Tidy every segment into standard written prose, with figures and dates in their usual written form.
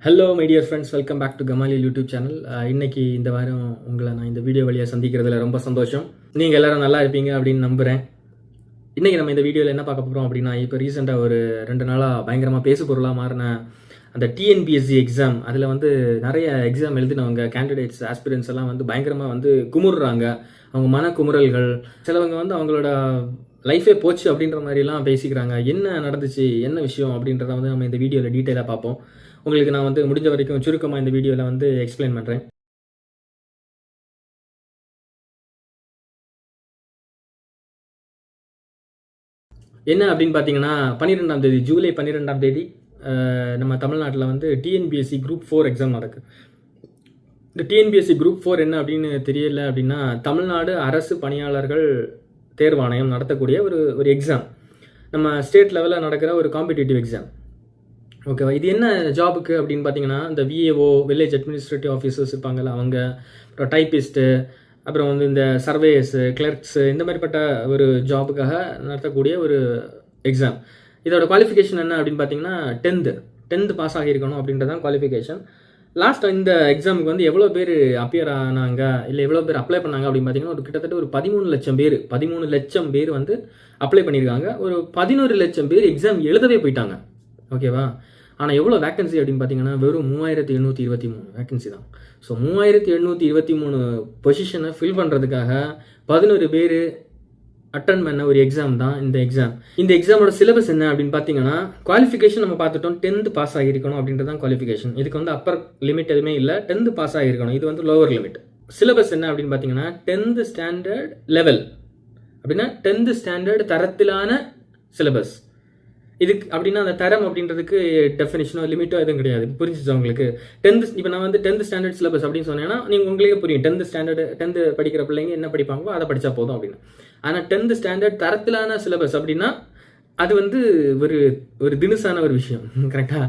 Hello my dear friends, welcome back to Kamali YouTube channel. இன்னைக்கு இந்த வாரம் உங்களை நான் இந்த வீடியோ வழியாக சந்திக்கிறதுல ரொம்ப சந்தோஷம். நீங்கள் எல்லாரும் நல்லா இருப்பீங்க அப்படின்னு நம்புகிறேன். இன்றைக்கி நம்ம இந்த வீடியோவில் என்ன பார்க்க போகிறோம் அப்படின்னா, இப்போ ரீசெண்டாக ஒரு 2 நாளாக பயங்கரமாக பேசு பொருளாக மாறின அந்த டிஎன்பிஎஸ்சி எக்ஸாம், அதில் நிறைய எக்ஸாம் எழுதினவங்க கேண்டிடேட்ஸ் ஆஸ்பிரன்ஸ் எல்லாம் பயங்கரமாக குமுறுறாங்க. அவங்க மன குமுறல்கள், சிலவங்க அவங்களோட லைஃபே போச்சு அப்படின்ற மாதிரிலாம் பேசிக்கிறாங்க. என்ன நடந்துச்சு, என்ன விஷயம் அப்படின்றத நம்ம இந்த வீடியோவில் டீட்டெயிலாக பார்ப்போம். உங்களுக்கு நான் முடிஞ்ச வரைக்கும் சுருக்கமாக இந்த வீடியோவில் எக்ஸ்பிளைன் பண்ணுறேன். என்ன அப்படின்னு பார்த்தீங்கன்னா, 12ஆம் தேதி ஜூலை 12ஆம் தேதி நம்ம தமிழ்நாட்டில் டிஎன்பிஎஸ்சி குரூப் 4 எக்ஸாம் நடக்குது. இந்த டிஎன்பிஎஸ்சி குரூப் 4 என்ன அப்படின்னு தெரியல அப்படின்னா, தமிழ்நாடு அரசு பணியாளர்கள் தேர்வாணையம் நடத்தக்கூடிய ஒரு எக்ஸாம். நம்ம ஸ்டேட் லெவலில் நடக்கிற ஒரு காம்படிட்டிவ் எக்ஸாம். ஓகேவா? இது என்ன ஜாபுக்கு அப்படின்னு பார்த்தீங்கன்னா, இந்த விஏஓ, வில்லேஜ் அட்மினிஸ்ட்ரேட்டிவ் ஆஃபீஸர்ஸ் இருப்பாங்கல்ல அவங்க, அப்புறம் டைப்பிஸ்ட்டு, அப்புறம் இந்த சர்வேயர்ஸு, கிளர்க்ஸு, இந்த மாதிரிப்பட்ட ஒரு ஜாபுக்காக நடத்தக்கூடிய ஒரு எக்ஸாம். இதோட குவாலிஃபிகேஷன் என்ன அப்படின்னு பார்த்தீங்கன்னா, 10th பாஸ் ஆகியிருக்கணும் அப்படின்றதான் குவாலிஃபிகேஷன். லாஸ்ட் இந்த எக்ஸாமுக்கு எவ்வளோ பேர் அப்பியர் ஆனாங்க, இல்லை எவ்வளோ பேர் அப்ளை பண்ணாங்க அப்படின்னு பார்த்தீங்கன்னா, கிட்டத்தட்ட ஒரு 13 லட்சம் பேர் அப்ளை பண்ணியிருக்காங்க. ஒரு 11 லட்சம் பேர் எக்ஸாம் எழுதவே போயிட்டாங்க. ஓகேவா? ஆனால் எவ்வளோ வேக்கன்சி அப்படின்னு பார்த்தீங்கன்னா, வெறும் 3823 வேக்கன்சி தான். ஸோ 3823 பொசிஷனை ஃபில் பண்ணுறதுக்காக 11 பேர் அட்டன் பண்ண ஒரு எக்ஸாம் தான் இந்த எக்ஸாம். இந்த எக்ஸாமோட சிலபஸ் என்ன அப்படின்னு பார்த்தீங்கன்னா, குவாலிஃபிகேஷன் நம்ம பார்த்துட்டோம், 10th பாஸ் ஆகியிருக்கணும் அப்படின்றது தான் குவாலிஃபிகேஷன். இதுக்கு அப்பர் லிமிட் எதுவுமே இல்லை, 10th பாஸ் ஆகியிருக்கணும். இது லோவர் லிமிட். சிலபஸ் என்ன அப்படின்னு பார்த்தீங்கன்னா, 10th ஸ்டாண்டர்ட் லெவல் அப்படின்னா 10th ஸ்டாண்டர்ட் தரத்திலான சிலபஸ். இதுக்கு அப்படின்னா அந்த தரம் அப்படின்றதுக்கு டெஃபினிஷனோ லிமிட்டோ எதுவும் கிடையாது. புரிஞ்சிச்சு உங்களுக்கு? 10th இப்போ நான் 10th ஸ்டாண்டர்ட் சிலபஸ் அப்படின்னு சொன்னேன்னா நீங்கள் உங்களுக்கே புரியும். 10th படிக்கிற பிள்ளைங்க என்ன படிப்பாங்களோ அதை படித்தா போதும் அப்படின்னு. ஆனால் 10th ஸ்டாண்டர்ட் தரத்திலான சிலபஸ் அப்படின்னா அது ஒரு தினுசான ஒரு விஷயம். கரெக்டாக?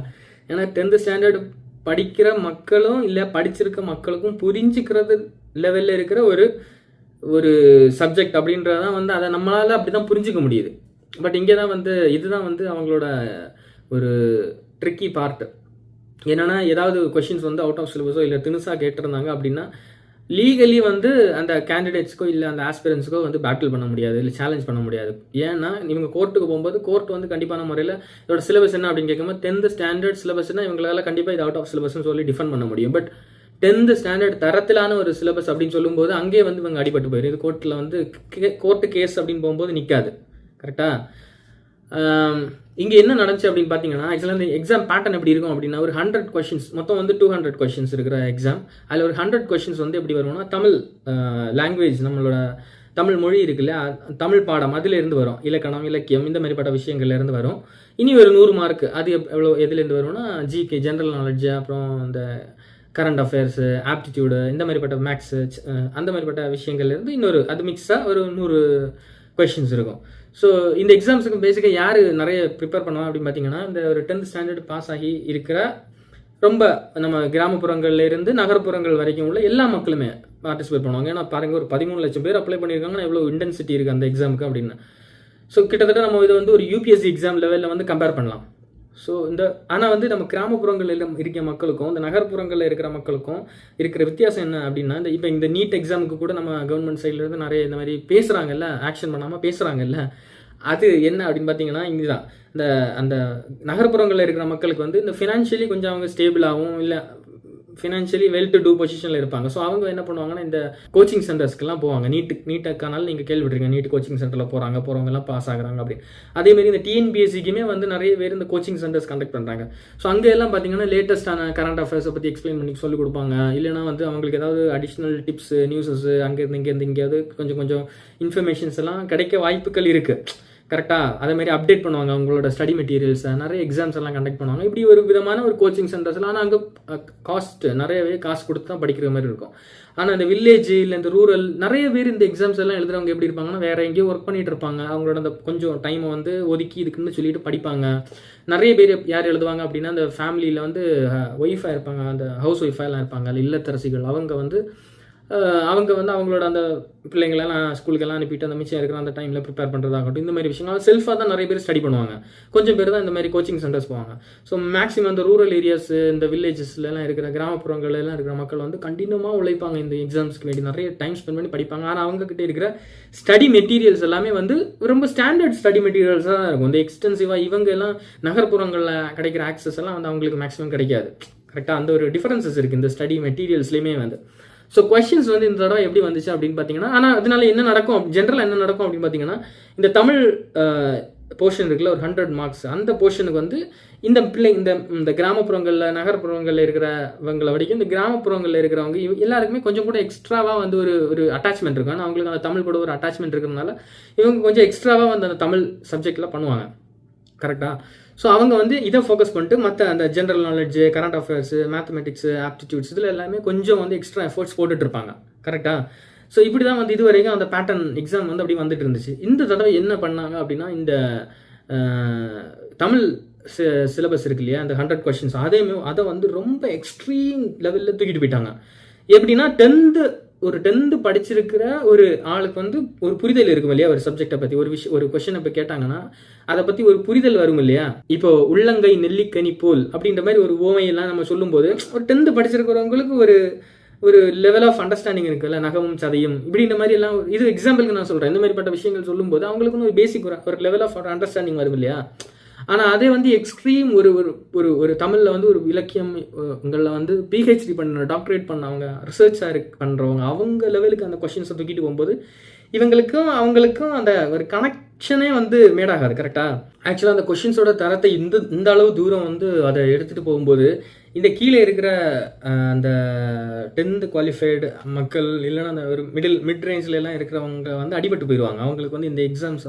ஏன்னா 10th ஸ்டாண்டர்ட் படிக்கிற மக்களும் இல்லை படிச்சிருக்க மக்களுக்கும் புரிஞ்சுக்கிறது லெவலில் இருக்கிற ஒரு சப்ஜெக்ட் அப்படின்றதான் அதை நம்மளால் அப்படி தான் புரிஞ்சிக்க முடியுது. பட் இங்கே தான் இதுதான் அவங்களோட ஒரு ட்ரிக்கி பார்ட். என்னென்னா, ஏதாவது கொஷின்ஸ் அவுட் ஆஃப் சிலபஸோ இல்லை தினுசாக கேட்டிருந்தாங்க அப்படின்னா லீகலி அந்த கேண்டிடேட்ஸ்க்கோ இல்லை அந்த ஆஸ்பிரன்ஸுக்கோ பேட்டில் பண்ண முடியாது, இல்லை சேலஞ்ச் பண்ண முடியாது. ஏன்னா இவங்க கோர்ட்டுக்கு போகும்போது கோர்ட் கண்டிப்பான முறையில் இதோட சிலபஸ் என்ன அப்படின்னு கேட்கும்போது 10th ஸ்டாண்டர்ட் சிலபஸ்னா இவங்களால கண்டிப்பாக இது அவுட் ஆஃப் சிலபஸ்ன்னு சொல்லி டிஃபெண்ட் பண்ண முடியும். பட் 10th ஸ்டாண்டர்ட் தரத்திலான ஒரு சிலபஸ் அப்படின்னு சொல்லும்போது அங்கேயே இவங்க அடிபட்டு போயிடும். இது கோர்ட்டில் கோர்ட்டு கேஸ் அப்படின்னு போகும்போது நிற்காது. கரெக்டாக? இங்கே என்ன நடந்துச்சு அப்படின்னு பார்த்தீங்கன்னா, ஆக்சுவலாக இந்த எக்ஸாம் பேட்டர்ன் எப்படி இருக்கும் அப்படின்னா, ஒரு 100 கொஷின்ஸ், மொத்தம் 200 கொஷின்ஸ் இருக்கிற எக்ஸாம். அதில் ஒரு 100 கொஷின்ஸ் எப்படி வரும்னா, தமிழ் லாங்குவேஜ், நம்மளோட தமிழ் மொழி இருக்கு இல்லையா, தமிழ் பாடம் அதிலேருந்து வரும். இலக்கணம், இலக்கியம், இந்த மாதிரிப்பட்ட விஷயங்கள்லேருந்து வரும். இனி ஒரு 100 மார்க், அது எதுலேருந்து வரும்னா, ஜிகே, ஜென்ரல் நாலேஜ், அப்புறம் இந்த கரண்ட் அஃபேர்ஸு, ஆப்டிடியூடு, இந்த மாதிரிப்பட்ட மேக்ஸு, அந்த மாதிரிப்பட்ட விஷயங்கள்லேருந்து இன்னொரு அது மிக்ஸாக ஒரு 100 கொஷின்ஸ் இருக்கும். ஸோ இந்த எக்ஸாம்ஸுக்கு பேசிக்காக யார் நிறைய ப்ரிப்பேர் பண்ணுவாங்க அப்படின்னு பார்த்தீங்கன்னா, இந்த ஒரு 10th ஸ்டாண்டர்ட் பாஸ் ஆகி இருக்கிற ரொம்ப நம்ம கிராமப்புறங்கள்ல இருந்து நகர்ப்புறங்கள் வரைக்கும் உள்ள எல்லா மக்களுமே பார்ட்டிசிபேட் பண்ணுவாங்க. ஏன்னா பாருங்கள், ஒரு 13 லட்சம் பேர் அப்ளை பண்ணியிருக்காங்கன்னா எவ்வளோ இன்டென்சிட்டி இருக்குது அந்த எக்ஸாமுக்கு அப்படின்னு. ஸோ கிட்டத்தட்ட நம்ம இதை ஒரு யூபிஎஸ்சி எக்ஸாம் லெவலில் கம்பேர் பண்ணலாம். ஸோ ஆனால் நம்ம கிராமப்புறங்களில் இருக்க மக்களுக்கும் இந்த நகர்ப்புறங்களில் இருக்கிற மக்களுக்கும் இருக்கிற வித்தியாசம் என்ன அப்படின்னா, இப்போ இந்த நீட் எக்ஸாமுக்கு கூட நம்ம கவர்மெண்ட் சைட்லேருந்து நிறைய இந்த மாதிரி பேசுகிறாங்கல்ல, ஆக்ஷன் பண்ணாமல் பேசுகிறாங்கல்ல, அது என்ன அப்படின்னு பார்த்தீங்கன்னா, இங்கே தான் அந்த நகர்ப்புறங்களில் இருக்கிற மக்களுக்கு இந்த ஃபினான்ஷியலி கொஞ்சம் அவங்க ஸ்டேபிளாகவும் இல்லை ஃபினான்ஷியலி வெல் டு டூ பொசிஷனில் இருப்பாங்க. ஸோ அவங்க என்ன பண்ணுவாங்கன்னா, இந்த கோச்சிங் சென்டர்ஸ்க்கெல்லாம் போவாங்க. நீட்டுக்கானாலும் நீங்கள் கேள்விப்பட்டிருக்கீங்க, நீட் கோச்சிங் சென்டரில் போகிறவங்கலாம் பாஸ் ஆகுறாங்க அப்படின்னு. அதேமாதிரி இந்த டிஎன்பிஎஸ்சிக்குமே நிறைய பேர் இந்த கோச்சிங் சென்டர்ஸ் கண்டக்ட் பண்ணுறாங்க. ஸோ அங்கே எல்லாம் பார்த்தீங்கன்னா லேட்டஸ்ட்டான கரண்ட் அஃபேர்ஸை பற்றி எக்ஸ்பிளைன் பண்ணி சொல்லிக் கொடுப்பாங்க. இல்லைனா அவங்களுக்கு ஏதாவது அடிஷ்னல் டிப்ஸு, நியூஸஸ் இங்கேருந்து எங்கேயாவது கொஞ்சம் இன்ஃபர்மேஷன்ஸ் எல்லாம் கிடைக்க வாய்ப்புகள் இருக்குது. கரெக்டாக? அதேமாதிரி அப்டேட் பண்ணுவாங்க அவங்களோட ஸ்டடி மெட்டீரியல்ஸை, நிறைய எக்ஸாம்ஸ் எல்லாம் கண்டக்ட் பண்ணுவாங்க. இப்படி ஒரு விதமான ஒரு கோச்சிங் சென்டர்ஸ்லாம். ஆனால் அங்கே நிறையவே காசு கொடுத்து தான் படிக்கிற மாதிரி இருக்கும். ஆனால் இந்த வில்லேஜ் இல்லை இந்த ரூரல் நிறைய பேர் இந்த எக்ஸாம்ஸ் எல்லாம் எழுதுறவங்க எப்படி இருப்பாங்கன்னா, வேறு எங்கேயோ ஒர்க் பண்ணிட்டு இருப்பாங்க. அவங்களோட அந்த கொஞ்சம் டைமை ஒதுக்கி இதுக்குன்னு சொல்லிட்டு படிப்பாங்க. நிறைய பேர் யார் எழுதுவாங்க அப்படின்னா, அந்த ஃபேமிலியில் ஒய்ஃபாக இருப்பாங்க, அந்த ஹவுஸ் ஒய்ஃபாக எல்லாம் இருப்பாங்க, இல்லை இல்லத்தரசிகள். அவங்க அவங்க வந்து அவங்களோட அந்த பிள்ளைங்களெல்லாம் ஸ்கூலுக்கெல்லாம் அனுப்பிட்டு அந்த மிச்சம் இருக்கிற அந்த டைமில் ப்ரிப்பேர் பண்ணுறதாகட்டும், இந்த மாதிரி விஷயங்கள் செல்ஃபாக தான் நிறைய பேர் ஸ்டடி பண்ணுவாங்க. கொஞ்சம் பேர் தான் இந்த மாதிரி கோச்சிங் சென்டர்ஸ் போவாங்க. ஸோ மேக்ஸிமம் அந்த ரூரல் ஏரியாஸ், இந்த வில்லேஜஸ்லாம் இருக்கிற கிராமப்புறங்கள்லாம் இருக்கிற மக்கள் வந்து கண்டினியூவாக உழைப்பாங்க. இந்த எக்ஸாம்ஸ்க்கு வேண்டி நிறைய டைம் ஸ்பெண்ட் பண்ணி படிப்பாங்க. ஆனால் அவங்ககிட்ட இருக்கிற ஸ்டடி மெட்டீரியல்ஸ் எல்லாமே வந்து ரொம்ப ஸ்டாண்டர்ட் ஸ்டடி மெட்டீரியல்ஸாக தான் இருக்கும். இந்த எக்ஸ்டென்சிவாக இவங்க எல்லாம் நகர்ப்புறங்களில் கிடைக்கிற ஆக்சஸ் எல்லாம் வந்து அவங்களுக்கு மேக்ஸிமம் கிடைக்காது. கரெக்டாக அந்த ஒரு டிஃபரன்சஸ் இருக்குது இந்த ஸ்டடி மெட்டீரியல்ஸ்லேயுமே வந்து. ஸோ கொஸ்டின்ஸ் வந்து இந்த தடவை எப்படி வந்துச்சு அப்படின்னு பார்த்தீங்கன்னா, ஆனால் அதனால என்ன நடக்கும், ஜென்ரலாக என்ன நடக்கும் அப்படின்னு பார்த்தீங்கன்னா, இந்த தமிழ் போர்ஷன் இருக்குல்ல, ஒரு 100 மார்க்ஸ், அந்த போர்ஷனுக்கு வந்து இந்த இந்த கிராமப்புறங்களில் நகர்ப்புறங்களில் இருக்கிறவங்களை வரைக்கும் இந்த கிராமப்புறங்களில் இருக்கிறவங்க எல்லாருக்குமே கொஞ்சம் கூட எக்ஸ்ட்ராவாக வந்து ஒரு அட்டாச்மெண்ட் இருக்கும். ஆனால் அவங்களுக்கு அந்த தமிழ் கூட ஒரு அட்டாச்மெண்ட் இருக்கிறதுனால இவங்க கொஞ்சம் எக்ஸ்ட்ராவாக வந்து அந்த தமிழ் சப்ஜெக்டில் பண்ணுவாங்க. கரெக்டாக. ஸோ அவங்க வந்து இதை ஃபோக்கஸ் பண்ணிட்டு மற்ற அந்த general knowledge, current affairs, mathematics, aptitudes இதில் எல்லாமே கொஞ்சம் வந்து எக்ஸ்ட்ரா எஃபர்ட்ஸ் போட்டுட்டு இருப்பாங்க. கரெக்டாக. ஸோ இப்படி தான் வந்து இது வரைக்கும் அந்த பேட்டர்ன் எக்ஸாம் வந்து அப்படி வந்துட்டு இருந்துச்சு. இந்த தடவை என்ன பண்ணாங்க அப்படின்னா, இந்த தமிழ் சிலபஸ் இருக்கு இல்லையா, அந்த 100 கொஸ்டின்ஸ் அதை வந்து ரொம்ப எக்ஸ்ட்ரீம் லெவலில் தூக்கிட்டு போயிட்டாங்க. எப்படின்னா 10th படிச்சிருக்கிற ஒரு ஆளுக்கு வந்து ஒரு புரிதல் இருக்கும் இல்லையா, ஒரு சப்ஜெக்டை பற்றி ஒரு கொஸ்டினை இப்போ கேட்டாங்கன்னா அதை பற்றி ஒரு புரிதல் வரும் இல்லையா. இப்போ உள்ளங்கை நெல்லிக்கனி போல் அப்படின்ற மாதிரி ஒரு ஓமையெல்லாம் நம்ம சொல்லும்போது ஒரு 10th படிச்சிருக்கிறவங்களுக்கு ஒரு லெவல் ஆஃப் அண்டர்ஸ்டாண்டிங் இருக்குல்ல, நகமும் சதையும் இப்படின்ற மாதிரி எல்லாம். இது எக்ஸாம்பிளுக்கு நான் சொல்கிறேன். இந்த மாதிரிப்பட்ட விஷயங்கள் சொல்லும்போது அவங்களுக்குன்னு ஒரு பேசிக் ஒரு லெவல் ஆஃப் அண்டர்ஸ்டாண்டிங் வரும் இல்லையா. ஆனால் அதே வந்து எக்ஸ்ட்ரீம் ஒரு தமிழில் வந்து ஒரு இலக்கியங்களில் வந்து பிஹெச்டி பண்ண, டாக்டரேட் பண்ணவங்க, ரிசர்ச் பண்ணுறவங்க, அவங்க லெவலுக்கு அந்த கொஸ்டின்ஸை தூக்கிட்டு போகும்போது அவங்களுக்கும் அந்த ஒரு கனெக்ஷனே வந்து மேடாகாது. கரெக்டாக. ஆக்சுவலாக அந்த கொஸ்டின்ஸோட தரத்தை இந்த அளவு தூரம் வந்து அதை எடுத்துகிட்டு போகும்போது இந்த கீழே இருக்கிற அந்த 10th குவாலிஃபைடு மக்கள் இல்லைன்னா அந்த ஒரு மிட் ரேஞ்சில் எல்லாம் இருக்கிறவங்க வந்து அடிபட்டு போயிடுவாங்க. அவங்களுக்கு வந்து இந்த எக்ஸாம்ஸ்,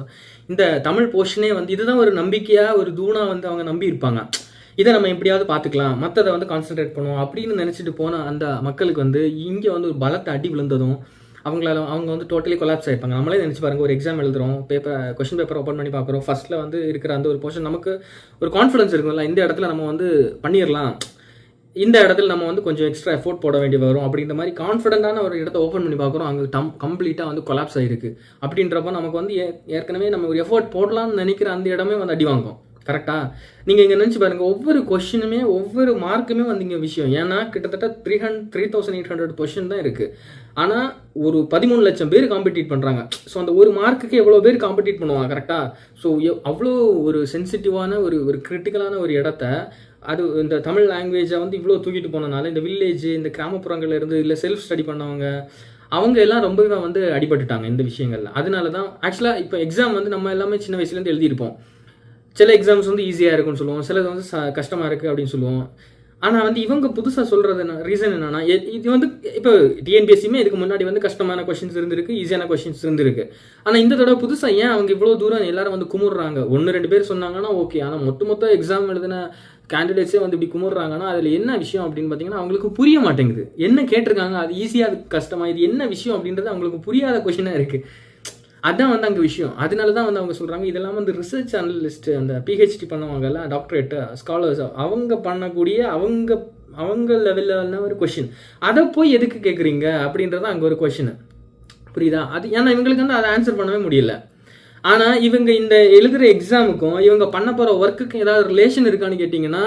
இந்த தமிழ் போர்ஷனே வந்து இதுதான் ஒரு நம்பிக்கையாக, ஒரு தூணாக வந்து அவங்க நம்பி இருப்பாங்க. இதை நம்ம எப்படியாவது பார்த்துக்கலாம், மற்றதை வந்து கான்சென்ட்ரேட் பண்ணுவோம் அப்படின்னு நினச்சிட்டு போன அந்த மக்களுக்கு வந்து இங்கே வந்து ஒரு பலத்தை அடி விழுந்ததும் அவங்க வந்து டோட்டலி கொலாப்ஸ் ஆகிருப்பாங்க. நம்மளே நினச்சி பாருங்கள், ஒரு எக்ஸாம் எழுதுகிறோம், கொஸ்டின் பேப்பர் ஓப்பன் பண்ணி பார்க்குறோம், ஃபஸ்ட்டில் வந்து இருக்கிற அந்த ஒரு போர்ஷன் நமக்கு ஒரு கான்ஃபிடன்ஸ் இருக்கும்ல, இந்த இடத்துல நம்ம வந்து பண்ணிடலாம், இந்த இடத்துல நம்ம வந்து கொஞ்சம் எக்ஸ்ட்ரா எஃபோர்ட் போட வேண்டி வரும் அப்படின்ற மாதிரி கான்ஃபிடென்ட்டான ஒரு இடத்த ஓப்பன் பண்ணி பார்க்குறோம், அங்கே கம்ப்ளீட்டாக வந்து கொலாப்ஸ் ஆகிருக்கு. அப்படின்றப்ப நமக்கு வந்து ஏற்கனவே நம்ம ஒரு எஃபோர்ட் போடலாம்னு நினைக்கிற அந்த இடமே வந்து அடி வாங்கும். கரெக்டாக. நீங்கள் இங்கே நினச்சி பாருங்கள், ஒவ்வொரு கொஸ்டினுமே ஒவ்வொரு மார்க்குமே வந்து இங்கே விஷயம். ஏன்னா கிட்டத்தட்ட 3800 கொஸ்டின் தான் இருக்குது. ஆனால் ஒரு 13 லட்சம் பேர் காம்படிட் பண்ணுறாங்க. ஸோ அந்த ஒரு மார்க்குக்கு எவ்வளோ பேர் காம்படிட் பண்ணுவாங்க. கரெக்டாக. ஸோ அவ்வளோ ஒரு சென்சிட்டிவான ஒரு கிரிட்டிக்கலான ஒரு இடத்த அது இந்த தமிழ் லாங்குவேஜை வந்து இவ்வளோ தூக்கிட்டு போனனால இந்த வில்லேஜ், இந்த கிராமப்புறங்கள்ல இருந்து இல்லை செல்ஃப் ஸ்டடி பண்ணவங்க அவங்க எல்லாம் ரொம்பவே வந்து அடிபட்டுட்டாங்க இந்த விஷயங்கள்ல. அதனால தான் ஆக்சுவலாக இப்போ எக்ஸாம் வந்து நம்ம எல்லாமே சின்ன வயசுலேருந்து எழுதியிருப்போம். சில எக்ஸாம்ஸ் வந்து ஈஸியாக இருக்குன்னு சொல்லுவோம், சிலது வந்து கஷ்டமாக இருக்குது அப்படின்னு சொல்லுவோம். ஆனால் வந்து இவங்க புதுசாக சொல்கிறது ரீசன் என்னன்னா, இது வந்து இப்போ டிஎன்பிஎஸ்சியுமே இதுக்கு முன்னாடி வந்து கஷ்டமான கொஸ்டின்ஸ் இருந்திருக்கு, ஈஸியான கொஸ்டின்ஸ் இருந்திருக்கு. ஆனால் இந்த தடவை புதுசாக ஏன் அவங்க இவ்வளோ தூரம் எல்லாரும் வந்து குமுறுறாங்க? 1-2 பேர் சொன்னாங்கன்னா ஓகே, ஆனால் மொத்த எக்ஸாம் எழுதின கேண்டிடேட்ஸே வந்து இப்படி குமுறுறாங்கன்னா அதில் என்ன விஷயம் அப்படின்னு பார்த்தீங்கன்னா அவங்களுக்கு புரிய மாட்டேங்குது. என்ன கேட்டிருக்காங்க, அது ஈஸியாக, அது கஷ்டமாக, இது என்ன விஷயம் அப்படின்றது அவங்களுக்கு புரியாத கொஸ்டினாக இருக்குது. அதுதான் வந்து அங்கே விஷயம். அதனால தான் வந்து அவங்க சொல்கிறாங்க, இதெல்லாம் வந்து ரிசர்ச் அனலிஸ்ட், அந்த பிஹெச்டி பண்ணவங்கல்ல, டாக்டரேட்டு, ஸ்காலர்ஸ், அவங்க பண்ணக்கூடிய அவங்க லெவலில் ஒரு கொஷின், அதை போய் எதுக்கு கேட்குறீங்க அப்படின்றது அங்கே ஒரு கொஷின். புரியுதா? அது ஏன்னா இவங்களுக்கு வந்து அதை ஆன்சர் பண்ணவே முடியல. ஆனால் இவங்க இந்த எழுதுகிற எக்ஸாமுக்கும் இவங்க பண்ண போகிற ஒர்க்குக்கும் ஏதாவது ரிலேஷன் இருக்கான்னு கேட்டிங்கன்னா,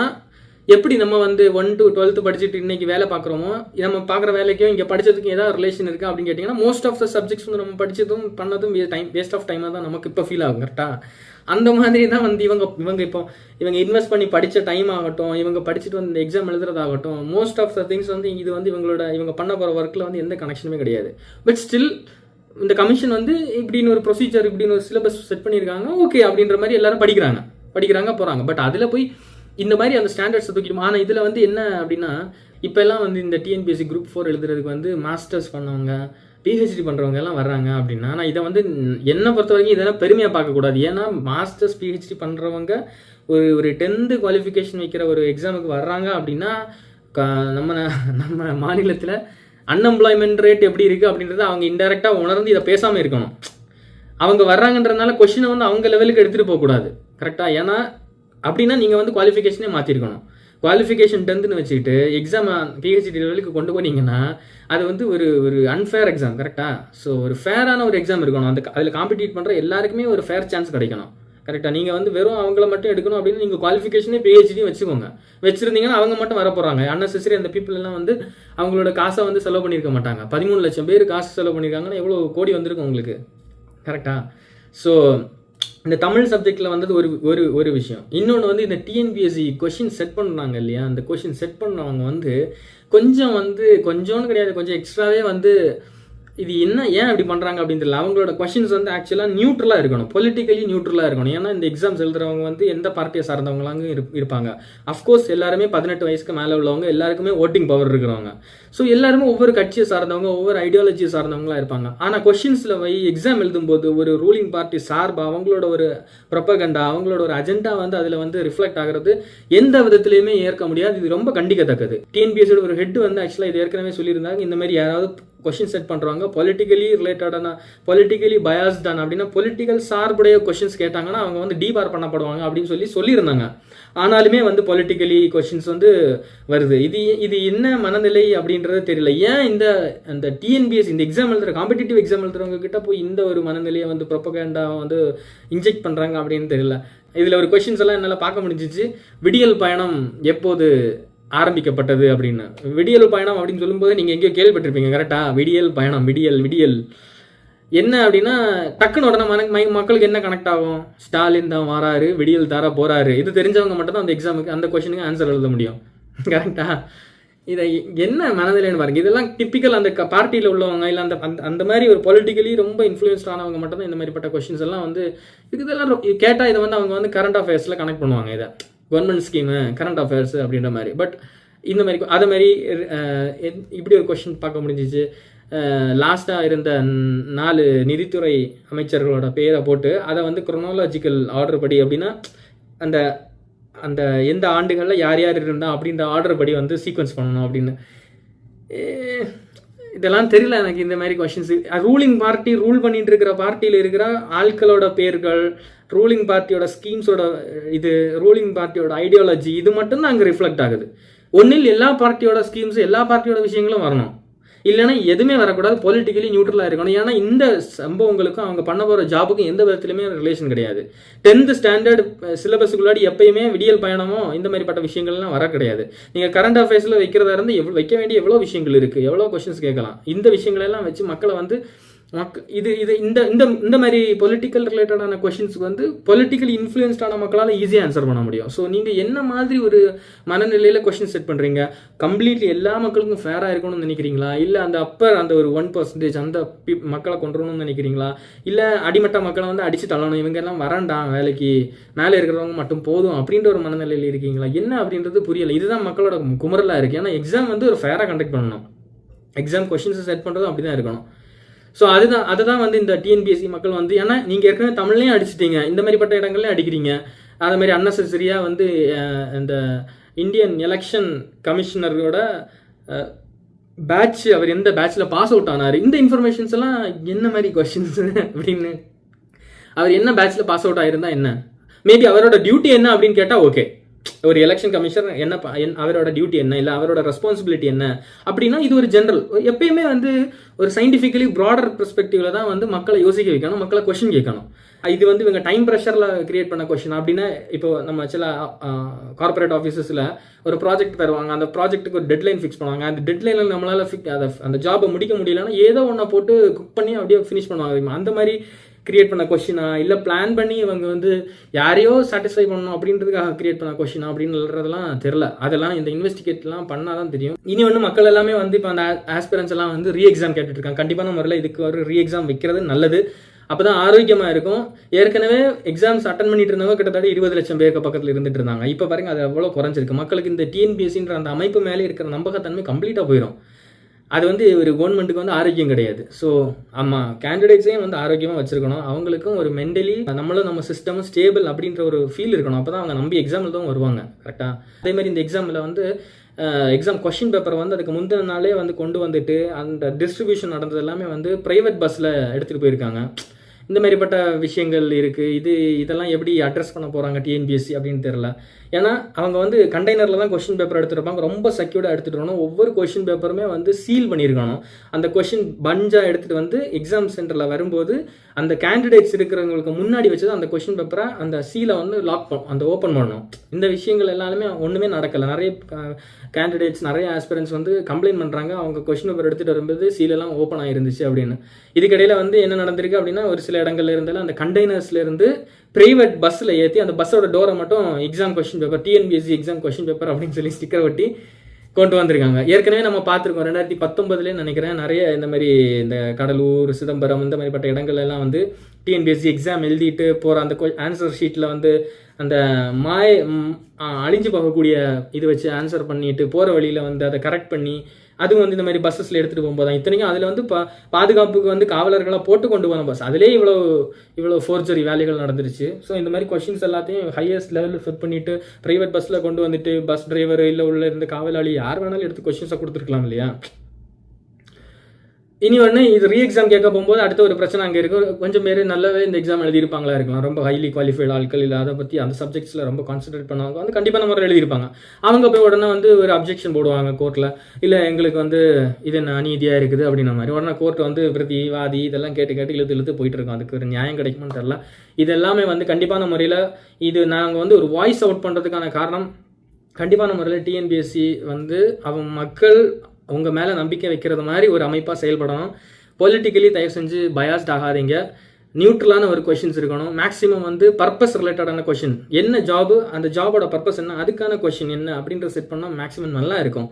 எப்படி நம்ம வந்து 1 to 12th படிச்சுட்டு இன்னைக்கு வேலை பார்க்குறோமோ, நம்ம பார்க்குற வேலைக்கும் இங்கே படித்ததுக்கும் ஏதாவது ரிலேஷன் இருக்கா அப்படின்னு கேட்டிங்கன்னா, மோஸ்ட் ஆஃப் த சப்ஜெக்ட்ஸ் வந்து நம்ம படித்ததும் பண்ணதும் வேஸ்ட் ஆஃப் டைமாக தான் நமக்கு இப்போ ஃபீல் ஆகும். கரெக்டாக. அந்த மாதிரி தான் வந்து இவங்க இன்வெஸ்ட் பண்ணி படித்த டைம் ஆகட்டும், இவங்க படிச்சுட்டு வந்து இந்த எக்ஸாம் எழுதுறதாகட்டும், மோஸ்ட் ஆஃப் த திங்ஸ் வந்து இது வந்து இவங்க பண்ண போகிற ஒர்க்கில் வந்து எந்த கனெக்ஷனுமே கிடையாது. பட் ஸ்டில் இந்த கமிஷன் வந்து இப்படின்னு ஒரு ப்ரொசீஜர், இப்படின்னு ஒரு சிலபஸ் செட் பண்ணியிருக்காங்க, ஓகே அப்படின்ற மாதிரி எல்லாரும் படிக்கிறாங்க போகிறாங்க. பட் அதில் போய் இந்த மாதிரி அந்த ஸ்டாண்டர்ட்ஸை தூக்கிடும். ஆனால் இதில் வந்து என்ன அப்படின்னா, இப்போல்லாம் வந்து இந்த டிஎன்பிஎஸ்சி குரூப் 4 எழுதுறதுக்கு வந்து மாஸ்டர்ஸ் பண்ணவங்க, பிஹெச்டி பண்ணுறவங்க எல்லாம் வர்றாங்க அப்படின்னா, நான் இதை வந்து என்னை பொறுத்த வரைக்கும் இதெல்லாம் பெருமையாக பார்க்கக்கூடாது. ஏன்னா மாஸ்டர்ஸ் பிஹெச்டி பண்ணுறவங்க ஒரு 10th குவாலிஃபிகேஷன் வைக்கிற ஒரு எக்ஸாமுக்கு வர்றாங்க அப்படின்னா, நம்ம மாநிலத்தில் அன்எம்ப்ளாய்மெண்ட் ரேட் எப்படி இருக்குது அப்படின்றத அவங்க இன்டெரக்டாக உணர்ந்து இதை பேசாமல் இருக்கணும். அவங்க வர்றாங்கன்றதுனால கொஸ்டினை வந்து அவங்க லெவலுக்கு எடுத்துகிட்டு போகக்கூடாது. கரெக்டாக. ஏன்னா அப்படின்னா நீங்கள் வந்து குவாலிஃபிகேஷனே மாற்றிருக்கணும். குவாலிஃபிகேஷன் 10ன்னு வச்சுக்கிட்டு எக்ஸாம் பிஹெச்டி லெவலுக்கு கொண்டு போனீங்கன்னா அது வந்து ஒரு ஒரு அன்ஃபேர் எக்ஸாம். கரெக்டாக? ஸோ ஒரு ஃபேரான ஒரு எக்ஸாம் இருக்கணும். அதில் காம்படிட் பண்ணுற எல்லாருக்குமே ஒரு ஃபேர் சான்ஸ் கிடைக்கணும். கரெக்டாக? நீங்கள் வந்து வெறும் அவங்கள மட்டும் எடுக்கணும் அப்படின்னு நீங்கள் குவாலிஃபிகேஷனே பிஹெச்டியும் வச்சுக்கோங்க. வச்சுருந்தீங்கன்னா அவங்க மட்டும் வர போகிறாங்க. அன்னெசரி அந்த பீப்புள் எல்லாம் வந்து அவங்களோட காசை வந்து செலவு பண்ணியிருக்க மாட்டாங்க. 13 லட்சம் பேர் காசு செலவு பண்ணியிருக்காங்கன்னா எவ்வளோ கோடி வந்திருக்கும் உங்களுக்கு. கரெக்டாக? ஸோ இந்த தமிழ் சப்ஜெக்டில் வந்தது ஒரு விஷயம். இன்னொன்று வந்து இந்த டிஎன்பிஎஸ்சி கொஷின் செட் பண்ணுறாங்க இல்லையா, அந்த கொஷின் செட் பண்ணவங்க வந்து கொஞ்சோன்னு கிடையாது, கொஞ்சம் எக்ஸ்ட்ராவே வந்து இது என்ன ஏன் அப்படி பண்ணுறாங்க அப்படின்னு தெரியல. அவங்களோட கொஷின்ஸ் வந்து ஆக்சுவலாக நியூட்ரலாக இருக்கணும், பொலிட்டிக்கலி நியூட்ரலாக இருக்கணும். ஏன்னா இந்த எக்ஸாம்ஸ் எழுதுறவங்க வந்து எந்த பார்ட்டியை சார்ந்தவங்களாங்க இருப்பாங்க. அஃப்கோர்ஸ் எல்லாருமே 18 வயசுக்கு மேலே உள்ளவங்க, எல்லாருக்குமே ஓட்டிங் பவர் இருக்கிறவங்க. ஸோ எல்லாருமே ஒவ்வொரு கட்சியை சார்ந்தவங்க, ஒவ்வொரு ஐடியாலஜியை சார்ந்தவங்களா இருப்பாங்க. ஆனால் கொஷின்ஸில் எக்ஸாம் எழுதும்போது ஒரு ரூலிங் பார்ட்டி சார்பாக அவங்களோட ஒரு ப்ரொபகண்டா, அவங்களோட ஒரு அஜெண்டா வந்து அதில் வந்து ரிஃப்ளெக்ட் ஆகிறது எந்த விதத்திலையுமே ஏற்க முடியாது. இது ரொம்ப கண்டிக்கத்தக்கது. டிஎன்பிஎஸ்சியோட ஒரு ஹெட் வந்து ஆக்சுவலாக இது ஏற்கனவே சொல்லியிருந்தாங்க, இந்த மாதிரி யாராவது கொஷின் செட் பண்ணுறவங்க பொலிட்டிக்கலி ரிலேட்டடான, பொலிட்டிக்கலி பயாஸ்டான அப்படின்னா பொலிட்டிக்கல் சார்புடைய கொஷின்ஸ் கேட்டாங்கன்னா அவங்க வந்து டிபார் பண்ணப்படுவாங்க அப்படின்னு சொல்லியிருந்தாங்க. ஆனாலுமே வந்து பொலிட்டிக்கலி கொஷின்ஸ் வந்து வருது. இது என்ன மனநிலை அப்படின்றது தெரியல. ஏன் இந்த டிஎன்பிஎஸ் இந்த எக்ஸாம் எழுதுற, காம்படிட்டிவ் எக்ஸாம் எழுதுறவங்க கிட்ட போய் இந்த ஒரு மனநிலையை வந்து ப்ரொபகண்டா வந்து இன்ஜெக்ட் பண்ணுறாங்க அப்படின்னு தெரியல. இதில் ஒரு கொஷின்ஸ் எல்லாம் என்னால் பார்க்க முடிஞ்சிச்சு. விடியல் பயணம் எப்போது ஆரம்பிக்கப்பட்டது அப்படின்னு. விடியல் பயணம் அப்படின்னு சொல்லும்போது நீங்கள் எங்கேயோ கேள்விப்பட்டிருப்பீங்க. கரெக்டாக? விடியல் பயணம், விடியல் என்ன அப்படின்னா டக்குன்னு உடனே மக்களுக்கு என்ன கனெக்ட் ஆகும்? ஸ்டாலின் தான் வராரு, விடியல் தர போறாரு. இது தெரிஞ்சவங்க மட்டும் தான் அந்த எக்ஸாமுக்கு, அந்த கொஸ்டினுக்கு ஆன்சர் எழுத முடியும். கரெக்டா? இதை என்ன மனநிலைன்னு பாருங்க. இதெல்லாம் டிப்பிக்கல் அந்த பார்ட்டியில் உள்ளவங்க, இல்லை அந்த மாதிரி ஒரு பொலிட்டிக்கலி ரொம்ப இன்ஃப்ளூயன்ஸ்ட் ஆனவங்க மட்டும் தான் இந்த மாதிரிப்பட்ட கொஸ்டின்ஸ் எல்லாம் வந்து இதெல்லாம் கேட்டால் இதை வந்து அவங்க வந்து கரண்ட் அஃபேர்ஸில் கனெக்ட் பண்ணுவாங்க. இதை கவர்மெண்ட் ஸ்கீமு, கரண்ட் அஃபேர்ஸ் அப்படின்ற மாதிரி. பட் இந்த மாதிரி அது மாதிரி இப்படி ஒரு கொஸ்டின் பார்க்க முடிஞ்சிச்சு. லாஸ்ட்டாக இருந்த 4 நிதித்துறை அமைச்சர்களோட பேரை போட்டு அதை வந்து குரோனாலஜிக்கல் ஆர்டர் படி அப்படின்னா அந்த அந்த எந்த ஆண்டுகளில் யார் யார் இருந்தால் அப்படின்ற ஆர்டர் படி வந்து சீக்வன்ஸ் பண்ணணும் அப்படின்னு. இதெல்லாம் தெரியல எனக்கு. இந்த மாதிரி கொஷின்ஸ் ரூலிங் பார்ட்டி, ரூல் பண்ணிட்டு இருக்கிற பார்ட்டியில் இருக்கிற ஆட்களோட பேர்கள், ரூலிங் பார்ட்டியோட ஸ்கீம்ஸோட இது, ரூலிங் பார்ட்டியோட ஐடியாலஜி, இது மட்டும்தான் அங்கே ரிஃப்ளெக்ட் ஆகுது. ஒன்றில் எல்லா பார்ட்டியோட ஸ்கீம்ஸ், எல்லா பார்ட்டியோட விஷயங்களும் வரணும், இல்லைன்னா எதுவுமே வரக்கூடாது. பொலிட்டிக்கலி நியூட்ரலாக இருக்கணும். ஏன்னா இந்த சம்பவங்களுக்கும் அவங்க பண்ண போகிற ஜாபுக்கும் எந்த விதத்துலையுமே ரிலேஷன் கிடையாது. 10th ஸ்டாண்டர்ட் சிலபஸுக்குள்ளாடி எப்பயுமே விடியல் பயணமோ இந்த மாதிரிப்பட்ட விஷயங்கள்லாம் வர கிடையாது. நீங்கள் கரண்ட் அஃபேர்ஸில் வைக்கிறதா இருந்து வைக்க வேண்டிய எவ்வளோ விஷயங்கள் இருக்குது, எவ்வளோ கொஸ்டின்ஸ் கேட்கலாம். இந்த விஷயங்களெல்லாம் வச்சு மக்களை வந்து இது இந்த இந்த மாதிரி பொலிட்டிக்கல் ரிலேட்டடான கொஷின்ஸுக்கு வந்து பொலிட்டிக்கலி இன்ஃப்ளூயன்ஸ்டான மக்களால் ஈஸியாக ஆன்சர் பண்ண முடியும். ஸோ நீங்கள் என்ன மாதிரி ஒரு மனநிலையில் கொஷின் செட் பண்ணுறீங்க? கம்ப்ளீட்லி எல்லா மக்களுக்கும் ஃபேராக இருக்கணும்னு நினைக்கிறீங்களா? இல்லை அந்த ஒரு 1% அந்த மக்களை கொண்டு வரணும்னு நினைக்கிறீங்களா? இல்லை அடிமட்ட மக்களை வந்து அடித்து தள்ளணும், இவங்க எல்லாம் வரண்டாம் வேலைக்கு, மேலே இருக்கிறவங்க மட்டும் போதும் அப்படின்ற ஒரு மனநிலையில் இருக்கீங்களா? என்ன அப்படின்றது புரியலை. இதுதான் மக்களோட குமரலாக இருக்குது. ஏன்னா எக்ஸாம் வந்து ஒரு ஃபேராக கண்டக்ட் பண்ணணும். எக்ஸாம் கொஷின்ஸை செட் பண்ணுறதும் அப்படி தான் இருக்கணும். ஸோ அதுதான் வந்து இந்த டிஎன்பிஎஸ்சி மக்கள் வந்து, ஏன்னா நீங்கள் ஏற்கனவே தமிழ்லையும் அடிச்சிட்டீங்க, இந்த மாதிரிப்பட்ட இடங்கள்லையும் அடிக்கிறீங்க. அது மாதிரி அன்னெசரியாக வந்து இந்த இந்தியன் எலெக்ஷன் கமிஷனரோட பேட்ச், அவர் எந்த பேட்சில் பாஸ் அவுட் ஆனார், இந்த இன்ஃபர்மேஷன்ஸ் எல்லாம் என்ன மாதிரி கொஸ்டின்ஸ் அப்படின்னு, அவர் என்ன பேட்சில் பாஸ் அவுட் ஆகிருந்தா என்ன, மேபி அவரோட டியூட்டி என்ன அப்படின்னு கேட்டால் ஓகே. ஒரு எலெக்ஷன் கமிஷனர் என்ன அவரோட டியூட்டி என்ன, இல்லை அவரோட ரெஸ்பான்சிபிலிட்டி என்ன அப்படின்னா இது ஒரு ஜென்ரல். எப்பயுமே வந்து ஒரு சயின்டிஃபிக்கலி ப்ராடர் பெர்ஸ்பெக்டிவ்ல தான் வந்து மக்களை யோசிக்க வைக்கணும், மக்களை கொஸ்டின் கேட்கணும். இது வந்து இவங்க டைம் ப்ரெஷரில் கிரியேட் பண்ண கொஸ்டின் அப்படின்னா, இப்போ நம்ம சில கார்பரேட் ஆஃபீஸஸில் ஒரு ப்ராஜெக்ட் தருவாங்க, அந்த ப்ராஜெக்ட்டுக்கு ஒரு டெட்லைன் ஃபிக்ஸ் பண்ணுவாங்க. அந்த டெட்லைனில் நம்மளால் அந்த ஜாபை முடிக்க முடியலன்னா ஏதோ ஒன்றை போட்டு குக் பண்ணி அப்படியே ஃபினிஷ் பண்ணுவாங்க. அந்த மாதிரி கிரியேட் பண்ண கொஸ்டினா, இல்லை பிளான் பண்ணி இவங்க வந்து யாரையோ சாட்டிஸ்ஃபை பண்ணணும் அப்படின்றதுக்காக கிரியேட் பண்ண கொஸ்டினா அப்படின்றதெல்லாம் தெரில. அதெல்லாம் இந்த இன்வெஸ்டிகேட்லாம் பண்ணால் தான் தெரியும். இனி வந்து மக்கள் எல்லாமே வந்து இப்போ அந்த ஆஸ்பிரன்ஸ் எல்லாம் வந்து ரீ எக்ஸாம் கேட்டுட்டு இருக்காங்க. கண்டிப்பான முறையில் இதுக்கு ஒரு ரீ எக்ஸாம் வைக்கிறது நல்லது. அப்போ தான் ஆரோக்கியமாக இருக்கும். ஏற்கனவே எக்ஸாம்ஸ் அட்டன் பண்ணிட்டு இருந்தவங்க கிட்டத்தட்ட 20 லட்சம் பேருக்கு பக்கத்தில் இருந்துட்டு இருந்தாங்க. இப்போ பாருங்க அது எவ்வளோ குறைஞ்சிருக்கு. மக்களுக்கு இந்த டிஎன்பிஎஸ்சின்ற அந்த அமைப்பு மேலே இருக்கிற நம்பகத்தன்மை கம்ப்ளீட்டாக போயிடும். அது வந்து ஒரு கவர்மெண்ட்டுக்கு வந்து ஆரோக்கியம் கிடையாது. ஸோ ஆமாம், கேண்டிடேட்ஸையும் வந்து ஆரோக்கியமாக வச்சுருக்கணும். அவங்களுக்கும் ஒரு மென்டலி நம்மளும் நம்ம சிஸ்டமும் ஸ்டேபிள் அப்படின்ற ஒரு ஃபீல் இருக்கணும். அப்போ தான் அவங்க நம்பி எக்ஸாமில் தான் வருவாங்க. கரெக்டாக? அதே மாதிரி இந்த எக்ஸாமில் வந்து எக்ஸாம் கொஷின் பேப்பரை வந்து அதுக்கு முந்தின நாளே வந்து கொண்டு வந்துட்டு அந்த டிஸ்ட்ரிபியூஷன் நடந்தது எல்லாமே வந்து ப்ரைவேட் பஸ்ஸில் எடுத்துகிட்டு போயிருக்காங்க. இந்த மாதிரிப்பட்ட விஷயங்கள் இருக்குது. இதெல்லாம் எப்படி அட்ரஸ் பண்ண போகிறாங்க டிஎன்பிஎஸ்சி அப்படின்னு தெரில. ஏன்னா அவங்க வந்து கண்டெய்னரில் தான் கொஷின் பேப்பர் எடுத்துருப்பாங்க, ரொம்ப செக்யூர்டாக எடுத்துகிட்டு வரணும். ஒவ்வொரு கொஷின் பேப்பருமே வந்து சீல் பண்ணியிருக்கணும். அந்த கொஷின் பஞ்சாக எடுத்துகிட்டு வந்து எக்ஸாம் சென்டரில் வரும்போது அந்த கேண்டிடேட்ஸ் இருக்கிறவங்களுக்கு முன்னாடி வச்சு அந்த கொஷின் பேப்பரை அந்த சீலை வந்து அந்த ஓப்பன் பண்ணணும். இந்த விஷயங்கள் எல்லாமே ஒன்றுமே நடக்கலை. நிறைய கேண்டிடேட்ஸ், நிறைய ஆஸ்பிரன்ஸ் வந்து கம்ப்ளைண்ட் பண்ணுறாங்க, அவங்க கொஷின் பேப்பர் எடுத்துகிட்டு வரும்போது சீலெல்லாம் ஓப்பன் ஆகிருந்துச்சு அப்படின்னு. இதுக்கிடையில் வந்து என்ன நடந்திருக்கு அப்படின்னா, ஒரு சில இடங்கள்ல இருந்தாலும் அந்த கண்டெய்னர்ஸ்லேருந்து பிரைவேட் பஸ்ஸில் ஏற்றி அந்த பஸ்ஸோட டோரை மட்டும் exam question paper, TNPSC exam question paper அப்படின்னு சொல்லி ஸ்டிக்கர் ஒட்டி கொண்டு வந்திருக்காங்க. ஏற்கனவே நம்ம பார்த்துருக்கோம் 2019 நினைக்கிறேன், நிறைய இந்த மாதிரி இந்த கடலூர், சிதம்பரம் இந்த மாதிரிப்பட்ட இடங்கள் எல்லாம் வந்து டிஎன்பிஎஸ்சி எக்ஸாம் எழுதிட்டு போகிற அந்த ஆன்சர் ஷீட்டில் வந்து அந்த அழிஞ்சு போகக்கூடிய இது வச்சு ஆன்சர் பண்ணிட்டு போகிற வழியில் வந்து அதை கரெக்ட் பண்ணி அதுவும் வந்து இந்த மாதிரி பஸ்ஸஸில் எடுத்துகிட்டு போகும்போது தான் இத்தனைக்கும் அதில் வந்து பாதுகாப்புக்கு வந்து காவலர்களாக போட்டு கொண்டு போன பஸ், அதிலே இவ்வளோ ஃபோர்ஜரி வேலைகள் நடந்துருச்சு. ஸோ இந்த மாதிரி கொஷின்ஸ் எல்லாத்தையும் ஹையஸ்ட் லெவலில் ஃபிட் பண்ணிவிட்டு ப்ரைவேட் பஸ்ஸில் கொண்டு வந்துட்டு பஸ் டிரைவர் இல்லை உள்ள இருந்த காவலாளி யார் வேணாலும் எடுத்து கொஷின்ஸை கொடுத்துருக்கலாம் இல்லையா? இனி ஒன்று இது ரீ எக்ஸாம் கேட்க போகும்போது அடுத்த ஒரு பிரச்சனை அங்கே இருக்கும். கொஞ்சம் பேர் நல்லாவே இந்த எக்ஸாம் எழுதியிருப்பாங்களா இருக்கலாம், ரொம்ப ஹைலி குவாலிஃபைடு ஆட்கள் இல்லை, அதை பற்றி அந்த சப்ஜெக்ட்ஸில் ரொம்ப கான்சன்ட்ரேட் பண்ணவங்க வந்து கண்டிப்பாக நம்ம எழுதியிருப்பாங்க. அவங்க போய் உடனே வந்து ஒரு அப்ஜெக்ஷன் போடுவாங்க கோர்ட்டில், இல்லை எங்களுக்கு வந்து இது அநீதியாக இருக்குது அப்படின்ற மாதிரி. உடனே கோர்ட் வந்து பிரதிவாதி இதெல்லாம் கேட்டு இழுத்து போயிட்டு இருக்கோம். அதுக்கு ஒரு நியாயம் கிடைக்குமான்னு தெரில. இது எல்லாமே வந்து கண்டிப்பான முறையில் இது நாங்கள் வந்து ஒரு வாய்ஸ் அவுட் பண்ணுறதுக்கான காரணம், கண்டிப்பான முறையில் டிஎன்பிஎஸ்சி வந்து அவங்க மக்கள் உங்கள் மேலே நம்பிக்கை வைக்கிறது மாதிரி ஒரு அமைப்பாக செயல்படணும். பொலிட்டிக்கலி தயவு செஞ்சு பயாஸ்ட் ஆகாதீங்க. நியூட்ரலான ஒரு கொஷின்ஸ் இருக்கணும். மேக்ஸிமம் வந்து பர்பஸ் ரிலேட்டடான கொஷின், என்ன ஜாபு, அந்த ஜாபோட பர்பஸ் என்ன, அதுக்கான கொஷின் என்ன அப்படின்ற செட் பண்ணால் மேக்ஸிமம் நல்லா இருக்கும்.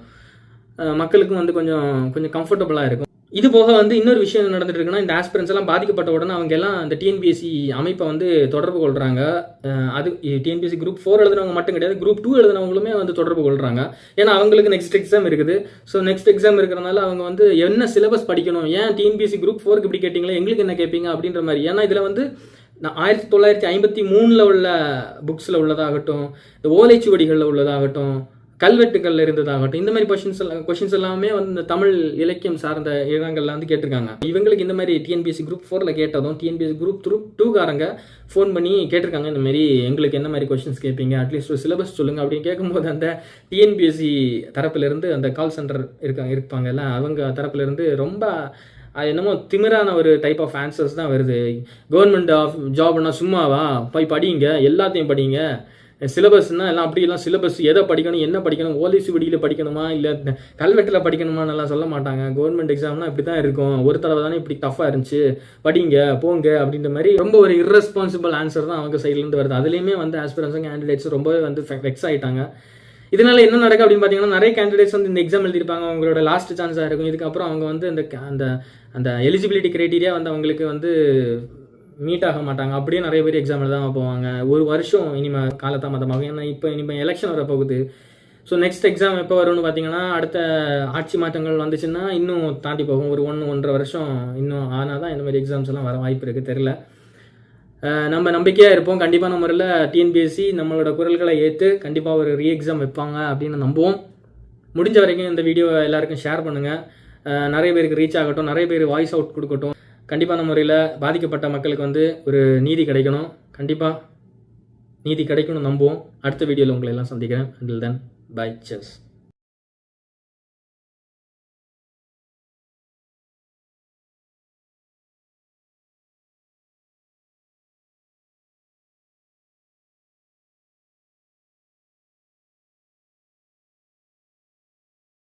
மக்களுக்கும் வந்து கொஞ்சம் கம்ஃபர்டபுளாக இருக்கும். இது போக வந்து இன்னொரு விஷயம் நடந்துட்டு இருக்குன்னா, இந்த ஆஸ்பிரன்ஸ் எல்லாம் பாதிக்கப்பட்ட உடனே அவங்க எல்லாம் அந்த டிஎன்பிஎஸ்சி அமைப்பை வந்து தொடர்பு கொள்கிறாங்க. அது டிஎன்பிஎஸ்சி குரூப் 4 எழுதுனவங்க மட்டும் கிடையாது, குரூப் 2 எழுதுனவங்களுமே வந்து தொடர்பு கொள்கிறாங்க. ஏன்னா அவங்களுக்கு நெக்ஸ்ட் எக்ஸாம் இருக்குது. ஸோ நெக்ஸ்ட் எக்ஸாம் இருக்கிறனால அவங்க வந்து என்ன சிலபஸ் படிக்கணும், ஏன் டிஎன்பிஎஸ்சி குரூப் 4க்கு இப்படி கேட்டிங்களா, எங்களுக்கு என்ன கேட்பீங்க அப்படின்ற மாதிரி. ஏன்னா இதில் வந்து 1953 உள்ள புக்ஸில் உள்ளதாகட்டும், இந்த ஓலைச்சுவடிகளில் உள்ளதாகட்டும், கல்வெட்டுகளில் இருந்ததாகட்டும், இந்த மாதிரி கொஷின்ஸ் எல்லாமே வந்து இந்த தமிழ் இலக்கியம் சார்ந்த இடங்கள்ல வந்து கேட்டிருக்காங்க. இவங்களுக்கு இந்த மாதிரி டிஎன்பிஎஸ்சி குரூப் 4ல கேட்டதும் டிஎன்பிஎஸ்சி குரூப் 2காரங்க ஃபோன் பண்ணி கேட்டிருக்காங்க, இந்த மாதிரி எங்களுக்கு என்ன மாதிரி கொஷின்ஸ் கேட்பீங்க, அட்லீஸ்ட் ஒரு சிலபஸ் சொல்லுங்க அப்படின்னு கேட்கும்போது அந்த டிஎன்பிஎஸ்சி தரப்பிலிருந்து அந்த கால் சென்டர் இருப்பாங்கல்ல, அவங்க தரப்பிலிருந்து ரொம்ப அது என்னமோ திமிரான ஒரு டைப் ஆஃப் ஆன்சர்ஸ் தான் வருது. கவர்மெண்ட் ஜாப்னா சும்மாவா, போய் படிங்க, எல்லாத்தையும் படிங்க, சிலபஸ்னால் எல்லாம் அப்படிலாம் சிலபஸ் எதை படிக்கணும், என்ன படிக்கணும், ஓலைச்சுவடியில் படிக்கணுமா இல்லை கல்வெட்டில் படிக்கணுமான்னு எல்லாம் சொல்ல மாட்டாங்க. கவர்மெண்ட் எக்ஸாம்னா இப்படி தான் இருக்கும், ஒரு தடவை தானே இப்படி டஃப்பாக இருந்துச்சு, படிங்க போங்க அப்படின்ற மாதிரி ரொம்ப ஒரு இர்ரெஸ்பான்சிபிள் ஆன்சர் தான் அவங்க சைட்லேருந்து வருது. அதுலேயுமே வந்து ஆஸ்பிரன்ஸும் கேண்டிடேட்ஸ் ரொம்பவே வந்து வெக்ஸ் ஆகிட்டாங்க. இதனால என்ன நடக்கும் அப்படின்னு பார்த்தீங்கன்னா, நிறைய கேண்டிடேட்ஸ் வந்து இந்த எக்ஸாம் எழுதியிருப்பாங்க, அவங்களோட லாஸ்ட் சான்ஸாக இருக்கும். இதுக்கப்புறம் அவங்க வந்து அந்த அந்த எலிஜிபிலிட்டி க்ரைட்டீரியா வந்து அவங்களுக்கு வந்து மீட் ஆக மாட்டாங்க. அப்படியே நிறைய பேர் எக்ஸாம் எழுதாம போவாங்க. ஒரு வருஷம் இனிமேல் காலதாமதமாகும். ஏன்னா இனிமேல் எலெக்ஷன் வர போகுது. ஸோ நெக்ஸ்ட் எக்ஸாம் எப்போ வரும்னு பார்த்தீங்கன்னா, அடுத்த ஆட்சி மாற்றங்கள் வந்துச்சுன்னா இன்னும் தாண்டி போகும். ஒரு 1-1.5 வருஷம் இன்னும் ஆனால் தான் இந்த மாதிரி எக்ஸாம்ஸ் எல்லாம் வர வாய்ப்பு இருக்குது, தெரில. நம்ம நம்பிக்கையாக இருப்போம். கண்டிப்பான முறையில் டிஎன்பிஎஸ்சி நம்மளோட குரல்களை ஏற்று கண்டிப்பாக ஒரு ரீ எக்ஸாம் வைப்பாங்க அப்படின்னு நம்புவோம். முடிஞ்ச வரைக்கும் இந்த வீடியோ எல்லாருக்கும் ஷேர் பண்ணுங்கள். நிறைய பேருக்கு ரீச் ஆகட்டும், நிறைய பேர் வாய்ஸ் அவுட் கொடுக்கட்டும். கண்டிப்பான முறையில் பாதிக்கப்பட்ட மக்களுக்கு வந்து ஒரு நீதி கிடைக்கணும். கண்டிப்பாக நீதி கிடைக்கணும் நம்புவோம். அடுத்த வீடியோவில் உங்களை எல்லாம் சந்திக்கிறேன். until then bye, cheers.